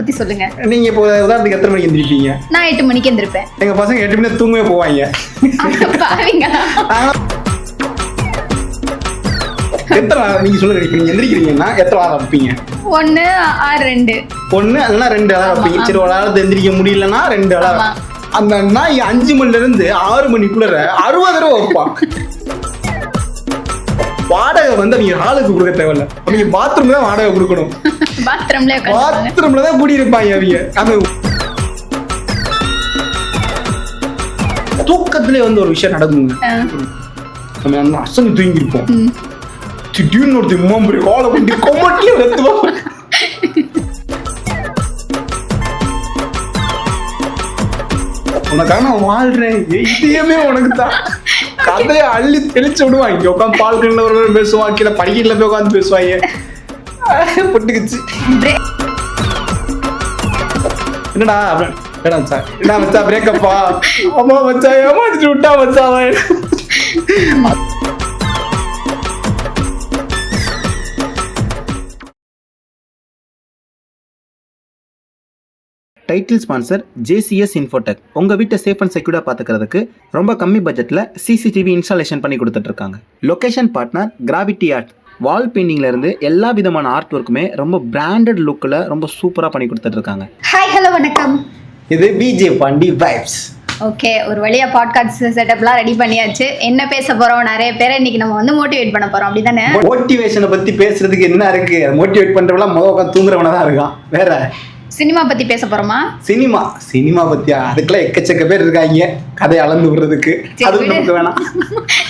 பத்தி சொல்லுங்க. நீங்க இப்போ உதாரணத்துக்கு எத்தனை மணிக்கு எந்திரிப்பீங்க? நான் 8 மணிக்கு எந்திரிப்பேன். எங்க பசங்க 8 மணிக்கு தூங்கவே போவாங்க. எத்தனை நீங்க சொல்லுங்க, நீங்க எந்திரிக்கிறீங்கன்னா எத்தனை அலாரம் வைப்பீங்க? 1 or 2. 1 இல்லைன்னா 2 அலாரம் வைப்பீங்க. சரி, ஒரு அலாரத்தை எந்திரிக்க முடியலன்னா 2 அலாரம். அந்த நாய் 5 மணில இருந்து 6 மணிக்குள்ள 60 தடவை வைப்பான். வாடகை வந்து நீங்க ஹாலுக்கு கொடுக்க தேவையில்ல, அவங்க பாத்ரூம் தான் வாடகை கொடுக்கணும். பாத்ரூம்ல தான் கூடி இருப்பாங்க அவங்க. அந்த தூக்கத்திலே வந்து ஒரு விஷயம் நடக்குங்க. நம்ம அசந்து தூங்கி இருப்போம், திடீர்னு ஒருத்தர் மாம்பரி காலை பண்ணி கொமட்டிலே ரத்துவோம். உனக்காக நான் வாழ்றேன், இதயமே உனக்கு தான். கதையை அள்ளி தெளிச்சு விடுவாங்க. இங்க உட்காந்து பால்கன்ல ஒரு பேசுவாங்க, கீழே படிக்கல போய் உட்காந்து பேசுவாங்க. பொட்டுக்குச்சு என்னடா என்ன மச்சா, என்ன மச்சா பிரேக்கப்பா, அம்மா மச்சா ஏமாத்திட்டு விட்டா மச்சா. Title sponsor JCS Infotech. உங்கள் வீட்டை சேஃப் அண்ட் செக்யூர்டாக பார்த்துக்கிறதுக்கு ரொம்ப கம்மி பட்ஜெட்டில் CCTV இன்ஸ்டாலேஷன் பண்ணி கொடுத்துட்ருக்காங்க. Location partner Gravity Art. Wall பெயிண்டிங்லேருந்து எல்லா விதமான ஆர்ட் ஒர்க்குமே ரொம்ப பிராண்டட் லுக்கில் ரொம்ப சூப்பராக பண்ணி கொடுத்துட்ருக்காங்க. ஹாய், ஹலோ, வணக்கம். இது BJ பாண்டி வைப்ஸ். ஓகே, ஒரு வழியா பாட்காஸ்ட் செட்டப்லாம் ரெடி பண்ணியாச்சு. என்ன பேச போறோம்? நிறைய பேரை இன்னைக்கு நம்ம வந்து மோட்டிவேட் பண்ண போறோம், அப்படிதானே? மோட்டிவேஷனை பற்றி பேசுறதுக்கு என்ன இருக்கு? மோட்டிவேட் பண்ணுறவங்களாம் முதல் உட்காந்து தூங்குறவனா தான் இருக்கான். வேற சினிமா பத்தி பேச போறோமா? சினிமா பத்தியா? அதுக்கெல்லாம் எக்கச்சக்க பேர் இருக்காங்க கதையை அளந்து விடுறதுக்கு. அது நமக்கு வேணாம்.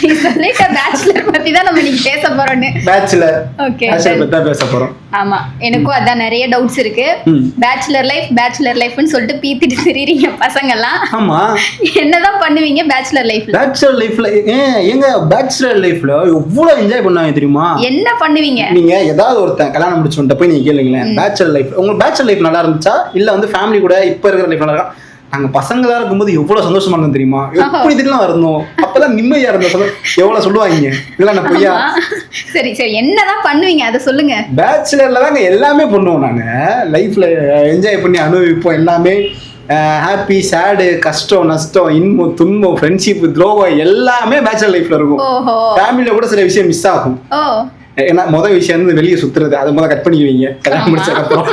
நீ சொல்லிட்ட பேச்சுலர் பத்தி தான் நம்ம இன்னைக்கு பேச போறோம்னு. பேச்சுலர் பத்தி தான் பேச போறோம். ஆமா, எனக்கும் அதான் நிறைய டவுட்ஸ் இருக்கு. பேச்சுலர் லைஃப்னு சொல்லிட்டு பீத்திட்டு திரிறீங்க பசங்க எல்லாம். ஆமா, என்னதான் பண்ணுவீங்க பேச்சுலர் லைஃப்ல? பேச்சுலர் லைஃப்ல எவ்வளவு என்ஜாய் பண்ணுவாங்க தெரியுமா? என்ன பண்ணுவீங்க நீங்க? ஏதாவது ஒருத்தன் கல்யாணம் முடிச்சு வந்துட்டு போய் நீங்க கேளுங்களேன், பேச்சுலர் லைஃப் உங்களுக்கு பேச்சுலர் லைஃப் நல்லா இருந்துச்சா இல்ல வந்து ஃபேமிலி கூட இப்ப இருக்கிற லைஃப் நல்லா இருக்கா? நாங்க பசங்களா இருக்கும்போது எவ்வளவு சந்தோஷமா இருந்தோம் தெரியுமா? எப்படி இதெல்லாம் இருந்தோம், அப்பதான் நிம்மதியா இருந்தோம். எவ்வளவு சொல்லுவாங்க இல்ல பொய்யா? சரி சரி, என்னதான் பண்ணுவீங்க அதை சொல்லுங்க. பேச்சுலர்ல தாங்க எல்லாமே பண்ணுவோம். நாங்க லைஃப்ல என்ஜாய் பண்ணி அனுபவிப்போம் எல்லாமே. ஹாப்பி, சேடு, கஷ்டம், நஷ்டம், இன்பம், துன்பம், ஃப்ரெண்ட்ஷிப், துரோகம் எல்லாமே பேச்சுலர் லைஃப்ல இருக்கும். ஃபேமிலியில கூட சில விஷயம் மிஸ் ஆகும். ஏன்னா முதல் விஷயம் வந்து வெளியே சுத்துறது, அதை முதல்ல கட் பண்ணிக்குவீங்க கல்யாணம் முடிச்சதுக்கு அப்புறம்.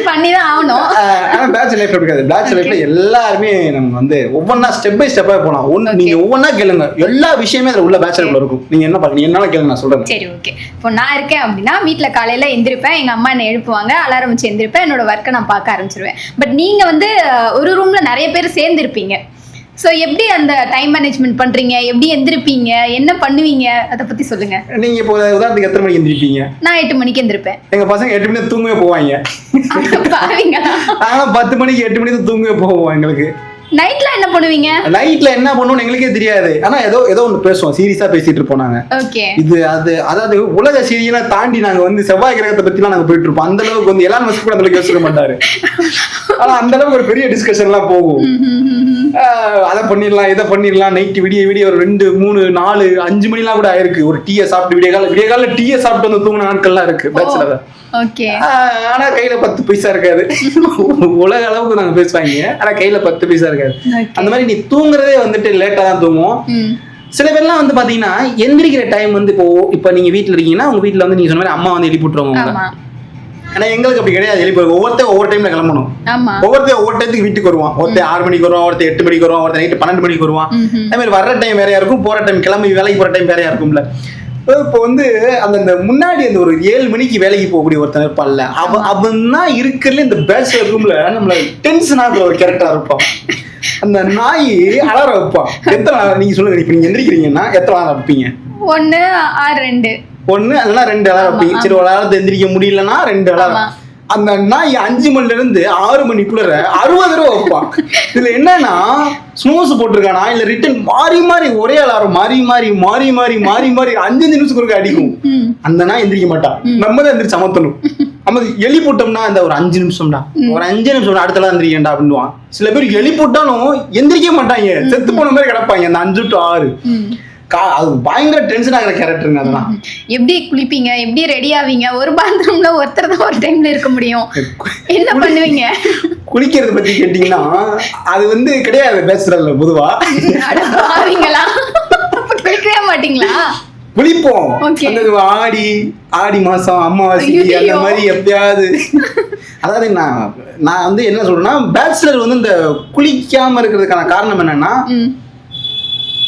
பண்ணிதான் ஆகணும். ஆனா பேச்சுலர் லைஃப்ல இருக்காது. பேச்சுலர் லைஃப்ல எல்லாருமே நம்ம வந்து ஒவ்வொன்னா ஸ்டெப் பை ஸ்டெப்பா போலாம். நீங்க ஒவ்வொன்னா கேளுங்க, எல்லா விஷயமே அதுல உள்ள பேச்சுலர்ல இருக்கும். நீங்க என்ன பண்ணுங்க, என்னால கேளுங்க, நான் சொல்றேன். சரி, ஓகே. இப்போ நான் இருக்கேன் அப்படின்னா வீட்டுல காலையில எந்திரிப்பேன், எங்க அம்மா என்ன எழுப்புவாங்க, அலாரம் வச்சு எந்திரிப்பேன், என்னோட ஒர்க்கை நான் பார்க்க ஆரம்பிச்சிருவேன். பட் நீங்க வந்து ஒரு ரூம்ல நிறைய பேர் சேர்ந்து இருப்பீங்க. ஸோ எப்படி அந்த டைம் மேனேஜ்மெண்ட் பண்றீங்க? எப்படி எந்திரிப்பீங்க? என்ன பண்ணுவீங்க? அதை பத்தி சொல்லுங்க. நீங்க இப்போ உதாரணத்துக்கு எத்தனை மணிக்கு எந்திரிப்பீங்க? நான் 8 மணிக்கு எந்திரிப்பேன். எங்க பசங்க 8 மணிக்கு தூங்கவே போவாங்க. ஆனா 10 மணிக்கு 8 மணிக்கு தூங்கவே போவோம். எங்களுக்கு நைட்ல என்ன பண்ணுவீங்க? நைட்ல என்ன பண்ணுவோம்னு எங்களுக்கே தெரியாது. ஆனா ஏதோ ஒன்று பேசுவோம், சீரியஸா பேசிட்டு இருப்போம் நாங்க. இது அது அதாவது உலக சீரியலை தாண்டி நாங்க வந்து செவ்வாய் கிரகத்தை பத்தி எல்லாம் நாங்க போயிட்டு இருப்போம். அந்த அளவுக்கு வந்து எல்லாம் கூட அந்த அளவுக்கு யோசிக்க மாட்டாரு. ஆனா அந்த அளவுக்கு ஒரு பெரிய டிஸ்கஷன் எல்லாம் போகும். அதை பண்ணிடலாம், இதை பண்ணிடலாம். நைட்டு விடிய ஒரு 2, 3, 4, 5 மணிலாம் கூட ஆயிருக்கு. ஒரு டீயை சாப்பிட்டு விடிய கால டீயை சாப்பிட்டு வந்து தூங்கின நாட்கள்லாம் இருக்கு பேச்சுலர். ஆனா கையில 10 பைசா இருக்காது. உலக அளவுக்கு நாங்க பேசுவாங்க, ஆனா கையில 10 பைசா இருக்காது. அந்த மாதிரி நீ தூங்குறதே வந்துட்டு லேட்டா தான் தூங்குவோம். சில பேர்லாம் வந்து பாத்தீங்கன்னா எந்திரிக்கிற டைம் வந்து இப்போ நீங்க வீட்டுல இருக்கீங்கன்னா உங்க வீட்டுல வந்து நீங்க சொன்ன மாதிரி அம்மா வந்து எழுப்பி விட்டுருவாங்க. ஆனா எங்களுக்கு அப்படி கிடையாது. எழுப்பி ஒவ்வொருத்தர் ஒவ்வொரு டைம்ல கிளம்பணும். ஒவ்வொருத்தர் ஒவ்வொரு டைத்துக்கு வீட்டுக்கு வருவான். ஒருத்தர் 6 மணிக்கு வருவான், ஒருத்தர் 8 மணிக்கு வருவான், ஒருத்தர் நைட்டு 12 மணிக்கு வருவான். அதே மாதிரி வர்ற டைம் வேறையா இருக்கும், போற டைம் கிளம்பி வேலைக்கு போற டைம் வேறையா இருக்கும்ல. இப்போ வந்து அந்த முன்னாடி அந்த ஒரு 7 மணிக்கு வேலைக்கு போகக்கூடிய ஒருத்தன் இருப்பான்ல, அவன் தான் இருக்கிறதுல இந்த பேச்சுலர் ரூம்ல நம்மள டென்ஷன் ஆகுற ஒரு கேரக்டரா இருப்பான். அந்த நாய் அலாரம் வைப்பான். எத்தனை நீங்க சொல்லுங்க, இப்ப நீங்க எந்திரிக்கிறீங்கன்னா எத்தனை அலாரம் வைப்பீங்க? 1 or 2. 1 இல்லைன்னா 2 அலாரம் வைப்பீங்க. சரி, ஒரு அலாரத்தை எந்திரிக்க முடியலன்னா 2 அலாரம். அந்த நாய் 5 மணில இருந்து 6 மணிக்குள்ள 60 தடவை வைப்பான். இதுல என்னன்னா ஸ்னூஸ் போட்டிருக்கானா இல்ல ரிட்டன் மாறி ஒரே அலாரம் மாறி 5 நிமிஷத்துக்கு ஒருக்க அடிக்கும். அந்த நாய் எந்திரிக்க மாட்டான். நம்ம தான் எந்திரிச்சு அமர்த்தணும். நம்ம எலி போட்டோம்னா அந்த ஒரு 5 நிமிஷம்டா, ஒரு 5 நிமிஷம் அடுத்தலாம் எந்திரிக்கண்டா அப்படின்னுவான். சில பேர் எலி போட்டாலும் எந்திரிக்க மாட்டாங்க, செத்து போன மாதிரி கிடப்பாங்க அந்த 5 to 6. அது பயங்கர டென்ஷன் ஆகிற கேரக்டருங்க அதெல்லாம். எப்படி குளிப்பீங்க, எப்படி ரெடி ஆவீங்க? ஒரு பாத்ரூம்ல ஒருத்தர் தான் ஒரு டைம்ல இருக்க முடியும், என்ன பண்ணுவீங்க? குளிக்கிறது பத்தி கேட்டீங்கன்னா அது வந்து கிடையாது பேசுறதுல பொதுவா. பாவீங்களா? குளிக்கவே மாட்டீங்களா? குளிப்போம். அந்த ஆடி மாசம் அமாவாசை அந்த மாதிரி எப்பயாவது. அதாவது நான் வந்து என்ன சொல்றேன்னா, பேச்சுலர் வந்து இந்த குளிக்காம இருக்கிறதுக்கான காரணம் என்னன்னா,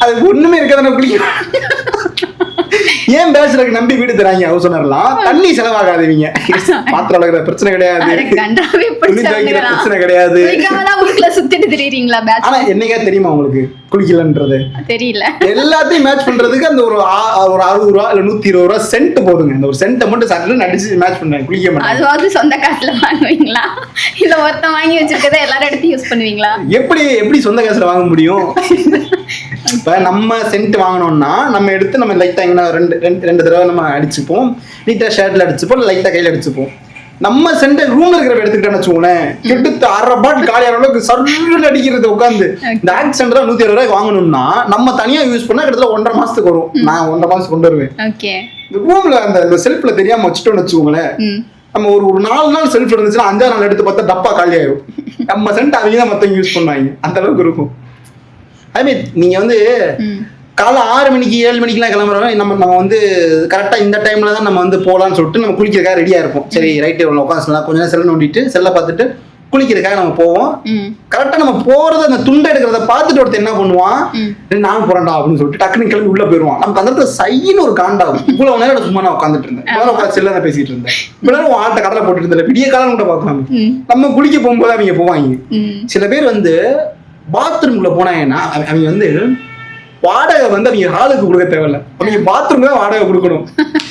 அது ஒண்ணுமே இருக்காது குளிக்க. ஏன் பேச்சுலருக்கு நம்பி வீடு தராங்க ஹவுஸ் ஓனர்லாம்? தண்ணி செலவாகாதீங்க, பாத்திரம் வளர்க்குற பிரச்சனை கிடையாது, பிரச்சனை கிடையாது. சுத்திட்டு திரியறீங்களா? ஆனா என்னைக்கா தெரியுமா உங்களுக்கு குளிக்கலன்றது? தெரியல. எல்லாத்தையும் மேட்ச் பண்றதுக்கு அந்த ஒரு 60 ரூபா இல்ல 120 ரூபா சென்ட் போதுங்க. அந்த ஒரு சென்ட்டை மட்டும் சாப்பிட்டு அடிச்சு மேட்ச் பண்றேன். குளிக்க மாட்டேன். அதுவாவது சொந்த காசுல வாங்குவீங்களா இல்ல ஒருத்தன் வாங்கி வச்சிருக்கதை எல்லாரும் எடுத்து யூஸ் பண்ணுவீங்களா? எப்படி சொந்த காசுல வாங்க முடியும்? இப்ப நம்ம சென்ட் வாங்கணும்னா நம்ம எடுத்து நம்ம லைட்டா எங்கன்னா ரெண்டு தடவை நம்ம அடிச்சுப்போம், நீட்டா ஷர்ட்ல அடிச்சுப்போம், லைட்டா கையில அடிச்சுப்போம். நம்ம சென்ட் ரூம்ல இருக்கிற எடுத்துக்கிட்டேன்னு வச்சுக்கோங்களேன், எடுத்து 1/2 பாட்டில் காலியான அளவுக்கு சர்வ் அடிக்கிறது உட்காந்து. இந்த ஆக்ட் சென்டரா 120 ரூபாய்க்கு வாங்கணும்னா நம்ம தனியா யூஸ் பண்ணா கிட்டத்தட்ட 1.5 மாசத்துக்கு வரும். நான் 1.5 மாசத்துக்கு கொண்டு வருவேன். இந்த ரூம்ல அந்த செல்ஃப்ல தெரியாம வச்சுட்டோம்னு வச்சுக்கோங்களேன், நம்ம ஒரு 4 நாள் செல்ஃப் இருந்துச்சுன்னா 5ஆவது நாள் எடுத்து பார்த்தா டப்பா காலி ஆயிரும். நம்ம சென்ட் அவங்க தான் மத்தவங்க யூஸ் பண்ணுவாங்க, அந்த அளவுக்கு இருக்கும். ஐ மீன் நீங்க வந்து காலை 6 மணிக்கு 7 மணிக்கெல்லாம் கிளம்புறோம். நம்ம வந்து கரெக்டா இந்த டைம்ல தான் நம்ம வந்து போகலான்னு சொல்லிட்டு நம்ம குளிக்கிறதுக்காக ரெடியா இருப்போம். சரி ரைட்டு உட்காந்துலாம் கொஞ்ச நேரம் செல்ல நோண்டிட்டு செல்ல பார்த்துட்டு குளிக்கிறதுக்காக நம்ம போவோம். கரெக்டா நம்ம போறது அந்த துண்டை எடுக்கிறத பார்த்துட்டு ஒருத்தர் என்ன பண்ணுவான், நானும் போறேன்டா அப்படின்னு சொல்லிட்டு டக்குனு கிளம்பி உள்ள போயிருவான். நமக்கு அந்த இடத்துல சைன்னு ஒரு காண்டாகும். இவ்வளவு நேரம் சும்மா நான் உட்காந்துட்டு இருந்தேன், உட்காந்து செல்ல தான் பேசிட்டு இருந்தேன், இவ்வளவு நேரம் ஆட்ட கடலை போட்டுட்டு இருந்தேன், விடிய காலம் கூட பார்க்கலாம். நம்ம குளிக்க போகும்போது அவங்க போவாங்க. சில பேர் வந்து பாத்ரூம்குள்ள போனாங்கன்னா அவங்க வந்து வாடகை வந்து அவங்க ஹாலுக்கு கொடுக்க தேவையில்ல, அவங்க பாத்ரூம் தான் வாடகை கொடுக்கணும்.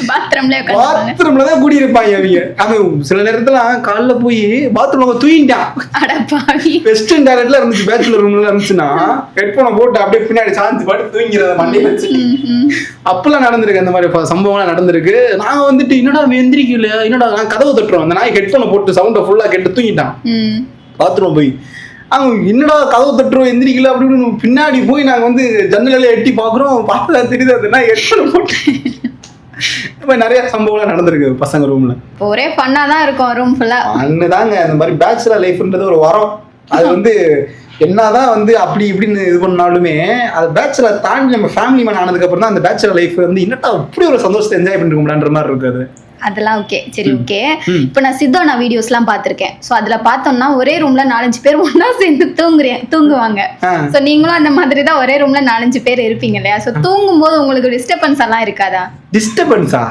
பாத்ரூம்ல தான் கூடி இருப்பாங்க அவங்க. அவன் சில நேரத்துல காலைல போய் பாத்ரூம்ல தூங்கிட்டான். வெஸ்டர்ன் டாய்லெட்ல இருந்துச்சு, பேச்சுலர் ரூம்ல இருந்துச்சுன்னா ஹெட்போனை போட்டு அப்படியே பின்னாடி சாஞ்சு பாட்டு தூங்கிறத மண்டையை வச்சு அப்பெல்லாம் நடந்திருக்கு. அந்த மாதிரி சம்பவம்லாம் நடந்திருக்கு. நாங்க வந்துட்டு என்னடா எந்திரிக்கல, என்னடா நான் கதவை தட்டுறோம், அந்த நாய் ஹெட்போனை போட்டு சவுண்டை ஃபுல்லா கேட்டு தூங்கிட்டான். பாத்ரூம் போய் அவங்க என்னடா கதவு தட்டுறோம் எந்திரிக்கல அப்படின்னு பின்னாடி போய் நாங்க வந்து ஜன்னல எட்டி பாக்குறோம், பார்த்தா தெரியுது அதுனா ஹெட்போன் போட்டு. நிறைய சம்பவம்லாம் நடந்திருக்கு பசங்க ரூம்ல. ஒரே ஃபன்னா தான் இருக்கும் ரூம் ஃபுல்லா. அண்ணதாங்க அந்த மாதிரி பேச்சுலர் லைஃப்ன்றது ஒரு வரம். அது வந்து என்னதான் வந்து அப்படி இப்படின்னு இது பண்ணாலுமே அது பேச்சுலர் தாண்டி நம்ம ஃபேமிலி மேன் ஆனதுக்கு அப்புறம் தான் அந்த பேச்சுலர் லைஃப் வந்து என்னட்டா அப்படி ஒரு சந்தோஷத்தை என்ஜாய் பண்ணிருக்க முடியான்ற மாதிரி இருக்காது. அதெல்லாம் ஓகே, சரி ஓகே. இப்போ நான் சித்தோனா வீடியோஸ்லாம் பார்த்துருக்கேன். ஸோ அதில் பார்த்தோம்னா ஒரே ரூம்ல 4-5 பேர் ஒன்றா சேர்ந்து தூங்குவாங்க. ஸோ நீங்களும் அந்த மாதிரி தான் ஒரே ரூம்ல 4-5 பேர் இருப்பீங்க இல்லையா? ஸோ தூங்கும்போது உங்களுக்கு டிஸ்டர்பன்ஸ் எல்லாம் இருக்காதா? டிஸ்டர்பன்ஸா?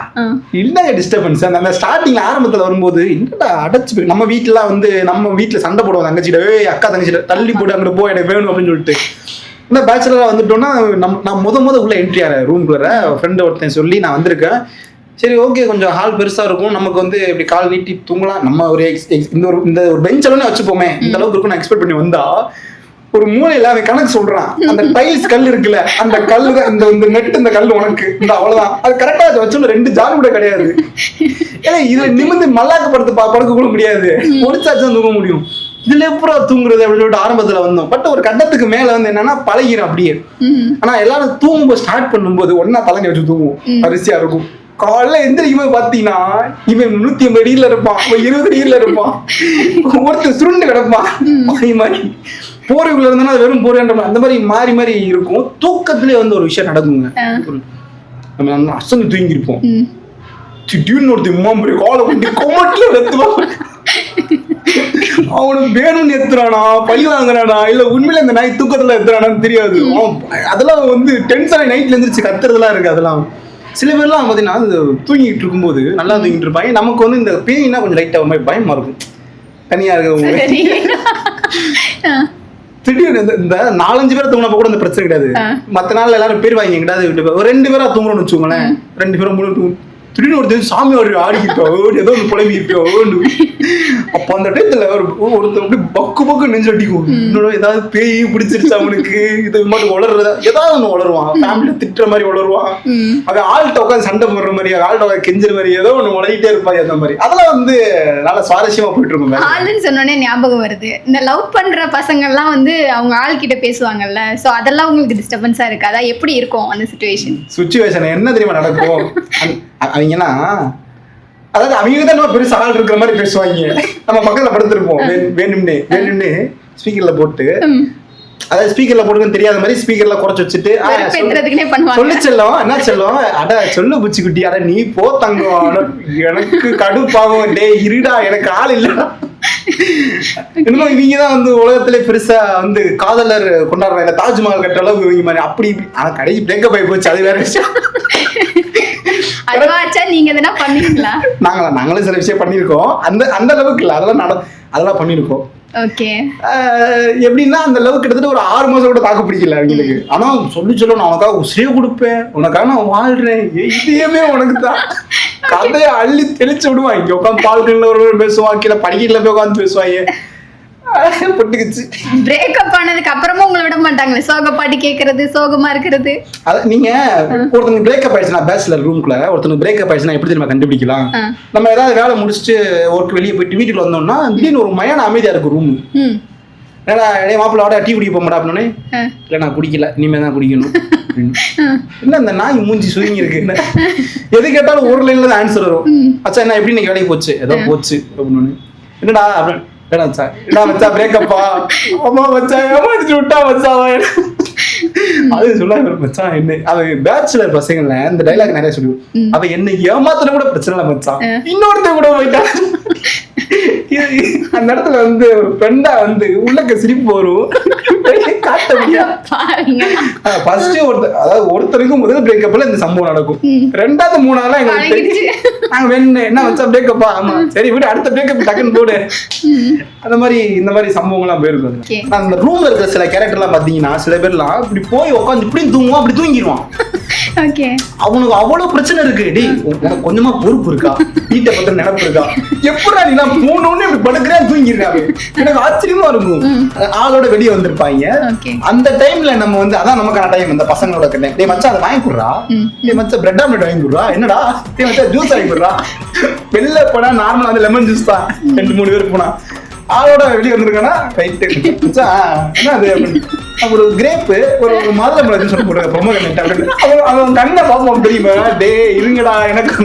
இல்லைங்க, டிஸ்டர்பன்ஸ் அந்த ஸ்டார்டிங்ல ஆரம்பத்தில் வரும்போது என்னடா அடைச்சு நம்ம வீட்டுலாம் வந்து நம்ம வீட்டில் சண்டை போடுவோம் தங்கச்சிட்ட, அக்கா தங்கச்சிட்ட தள்ளி போட்டு அங்கே போய் எனக்கு வேணும் அப்படின்னு சொல்லிட்டு. இந்த பேச்சுலராக வந்துட்டோம்னா நான் முத உள்ள என்ட்ரி ஆகிறேன் ரூம்குள்ள. ஃப்ரெண்டு ஒருத்தன் சொல்லி நான் வந்திருக்கேன். சரி ஓகே, கொஞ்சம் ஹால் பெருசா இருக்கும், நமக்கு வந்து இப்படி கால் நீட்டி தூங்கலாம், நம்ம ஒரு இந்த ஒரு பெஞ்ச் அளவுன்னு வச்சுப்போமே, இந்த அளவுக்கு இருக்கும் நான் எக்ஸ்பெக்ட் பண்ணி வந்தா ஒரு மூலையில அவன் கணக்கு சொல்றான். அந்த டைல்ஸ் கல் இருக்குல்ல, அந்த கல் தான் இந்த நெட், இந்த கல் உனக்கு இந்த அவ்வளவுதான், அது கரெக்டா வச்சு 2 ஜான் கூட கிடையாது. ஏன்னா இதுல நிமிந்து மல்லாக்க படுக்க கூட முடியாது, முடிச்சாச்சு தான் தூங்க முடியும். இதுல எப்பறம் தூங்குறது அப்படின்னு சொல்லிட்டு ஆரம்பத்துல வந்தோம். பட் ஒரு கட்டத்துக்கு மேல வந்து என்னன்னா பழகிடும் அப்படியே. ஆனா எல்லாரும் தூங்கும்போது ஸ்டார்ட் பண்ணும்போது ஒன்னா தலைங்க வச்சு தூங்குவோம், அரிசியா இருக்கும். காலைல எந்திரிக்கும் போது பாத்தீங்கன்னா இவன் 150 டிகிரில இருப்பான், 20 டிகிரில இருப்பான், ஒருத்தர் சுருண்டு கிடப்பான். மாதிரி போர்வைக்குள்ள இருந்தா வெறும் போர்வைன்ற அந்த மாதிரி மாறி மாறி இருக்கும். தூக்கத்திலே வந்து ஒரு விஷயம் நடக்குங்க. நம்ம அசந்து தூங்கி இருப்போம், திடீர்னு ஒருத்தர் இம்மாம்பரி காலை கொண்டு கொமட்டில வெத்துவான். அவனுக்கு வேணும்னு எத்துறானா, பழி வாங்குறானா, இல்ல உண்மையில இந்த நாய் தூக்கத்துல எத்துறானான்னு தெரியாது. அதெல்லாம் வந்து டென்ஷன் நைட்ல எந்திரிச்சு கத்துறதுலாம் இருக்கு. அதெல்லாம் சில பேர்லாம் பார்த்தீங்கன்னா தூங்கிட்டு இருக்கும்போது நல்லா தூங்கிட்டு இருப்பாங்க. நமக்கு வந்து இந்த பேய்னா கொஞ்சம் லைட்டாக மாதிரி பயமா இருக்கும். தனியா இருக்கிறவங்க திடீர்னு இந்த 4-5 பேரை தூங்கினப்ப கூட இந்த பிரச்சனை கிடையாது. மற்ற நாள் எல்லாரும் பேர் வாங்கி கிடையாது, ஒரு 2 பேரா தூங்குறோம்னு வச்சுக்கோங்களேன், 2 பேரும் 3 திடீர்னு ஒருத்தர் சாமி ஆடிக்கிட்டோம் ஏதோ ஒன்று புலம்பிக்கிட்டோம். அப்போ அந்த டயத்துல ஒருத்தர் அப்படி பக்கு நெஞ்சு அடிக்கும். இன்னொரு ஏதாவது பேய் பிடிச்சிருச்சு அவனுக்கு, இது மட்டும் வளர்றதா ஏதாவது ஒன்று வளருவான், ஃபேமிலி திட்டுற மாதிரி வளருவான், அவன் ஆள்கிட்ட உட்காந்து சண்டை போடுற மாதிரி, ஆள்கிட்ட உட்காந்து கெஞ்சுற மாதிரி ஏதோ ஒன்று வளரிட்டே இருப்பாங்க. அந்த மாதிரி அதெல்லாம் வந்து நல்லா சுவாரஸ்யமா போயிட்டு இருக்கும். ஆளுன்னு சொன்னோடனே ஞாபகம் வருது, இந்த லவ் பண்ற பசங்கள்லாம் வந்து அவங்க ஆள்கிட்ட பேசுவாங்கல்ல, ஸோ அதெல்லாம் உங்களுக்கு டிஸ்டர்பன்ஸா இருக்கு. அதான் எப்படி இருக்கும் அந்த சுச்சுவேஷன் என்ன தெரியுமா நடக்கும்? அவங்கன்னா அதாவது அவங்க தான் நம்ம பெருசா ஆள் இருக்கிற மாதிரி பேசுவாங்க. நம்ம பக்கத்துல படுத்திருப்போம், வேணும்னு ஸ்பீக்கர்ல போட்டு, அதாவது ஸ்பீக்கர்ல போட்டுன்னு தெரியாத மாதிரி ஸ்பீக்கர்ல குறைச்சு வச்சுட்டு சொல்லு செல்லம் என்ன செல்லம் அட சொல்லு புச்சி குட்டி, அட நீ போ தங்கம், எனக்கு கடுப்பாகும், டே இருடா எனக்கு ஆள் இல்லடா. இன்னும் இவங்கதான் வந்து உலகத்திலே பெருசா வந்து காதலர் கொண்டாடுறாங்க, தாஜ்மஹால் கட்ட அளவுக்கு இவங்க மாதிரி அப்படி இப்படி. ஆனா கடைசி பிரேக்கப் ஆகி போச்சு, அது வேற விஷயம். நீங்க எதனா பண்ணீங்களா? நாங்களும் சில விஷயம் பண்ணிருக்கோம், அந்த அளவுக்கு இல்ல, அதெல்லாம் பண்ணிருக்கோம். எப்படின்னா அந்த அளவுக்கு கிட்டத்தட்ட ஒரு 6 மாசம் கூட தாக்கு பிடிக்கல அவங்களுக்கு. ஆனா சொல்ல நான் உனக்காக உசிரியே கொடுப்பேன், உனக்காக நான் வாழ்றேன், இதேமே உனக்கு தான் கதையை அள்ளி தெளிச்சு விடுவான். இங்க உட்காந்து பால்கன்ல ஒரு பேசுவான், கீழே படிக்கல போய் உட்காந்து பேசுவாங்க. பொட்டுக்குச்சு. பிரேக்கப் ஆனதுக்கு அப்புறமா உங்களை விட மாட்டாங்களே சோக பாட்டு கேட்கறது, சோகமா இருக்கிறது. அத நீங்க ஒருத்தங்க பிரேக்கப் ஆயிடுச்சுன்னா பேச்சுலர் ரூம்குள்ள ஒருத்தங்க பிரேக்கப் ஆயிடுச்சுன்னா எப்படி தெரியுமா கண்டுபிடிக்கலாம்? நம்ம ஏதாவது வேலை முடிச்சுட்டு ஒர்க் வெளியே போயிட்டு வீட்டுக்குள்ள வந்தோம்னா திடீர்னு ஒரு மயான அமைதியா இருக்கு ரூம். ஏடா மாப்பிள்ள வாடா டீ குடிக்க போமாடா அப்படின்னு. இல்ல நான் குடிக்கல, இனிமே தான் குடிக்கணும். என்ன இந்த நாய் மூஞ்சி சுருங்கி இருக்கு, எது கேட்டாலும் ஒரு லைன்ல தான் ஆன்சர் வரும். அச்சா என்ன எப்படி இன்னைக்கு வேலைக்கு போச்சு, ஏதோ போச்சு அப்படின்னு. என்னடா அப்படின்னு பிரேக்கப்பா, அம்மா மச்சா ஏமாத்திட்டு விட்டா மச்சா. அது சொல்லாம மச்சான் என்ன அவ பேச்சுலர் பசங்கள்ல இந்த டைலாக் நிறைய சொல்லுவோம். அவ என்ன ஏமாத்தின கூட பிரச்சனை இல்லை மச்சான், இன்னொருத்த கூட போயிட்டா. அந்த இடத்துல வந்து ஒரு ஃப்ரெண்டா வந்து உள்ளக்க சிரிப்பு வரும், காட்ட முடியாது. அதாவது ஒருத்தருக்கும் முதல் பிரேக்கப்ல இந்த சம்பவம் நடக்கும். 2வது 3வது எங்களுக்கு நாங்க வேணும் என்ன வச்சா பிரேக்கப்பா, ஆமா சரி விட அடுத்த பிரேக்கப் டக்குன்னு போடு. அந்த மாதிரி இந்த மாதிரி சம்பவங்கள்லாம் போயிருக்கும். அந்த ரூம்ல இருக்கிற சில கேரக்டர் எல்லாம் பாத்தீங்கன்னா சில பேர்லாம் இப்படி போய் உட்காந்து இப்படி தூங்குவான், அப்படி தூங்கிடுவான். அவனுக்கு அவ்வளவு பிரச்சனை இருக்கு. டி கொஞ்சமா பொறுப்பு இருக்கா, வீட்டை பத்தி நினைப்பு இருக்கா, எப்படா நீ நான் போனோன்னு இப்படி படுக்கிறேன் தூங்கிருக்காங்க. எனக்கு ஆச்சரியமா இருக்கும். ஆளோட வெளியே வந்திருப்பாங்க. அந்த டைம்ல நம்ம வந்து அதான் நமக்கான டைம், அந்த பசங்களோட டைம். டே மச்சா அதை வாங்கி கொடுறா, டே மச்சா பிரெட் ஆம்லெட் வாங்கி கொடுறா, என்னடா டே மச்சா ஜூஸ் வாங்கி கொடுறா. வெளில போனா நார்மலா வந்து லெமன் ஜூஸ் தான், 2-3 பேர் போனா. ஆளோட வெளியே வந்திருக்கானா ரைட்டு என்ன அது ஒரு கிரேப்பு ஒரு மாதுளம்பழம் ஜூஸ் போடுற ப்ரொமோ கண்டென்ட் அப்படின்னு அவன் கண்ணை பார்ப்போம் தெரியுமா, டே இருங்கடா எனக்கு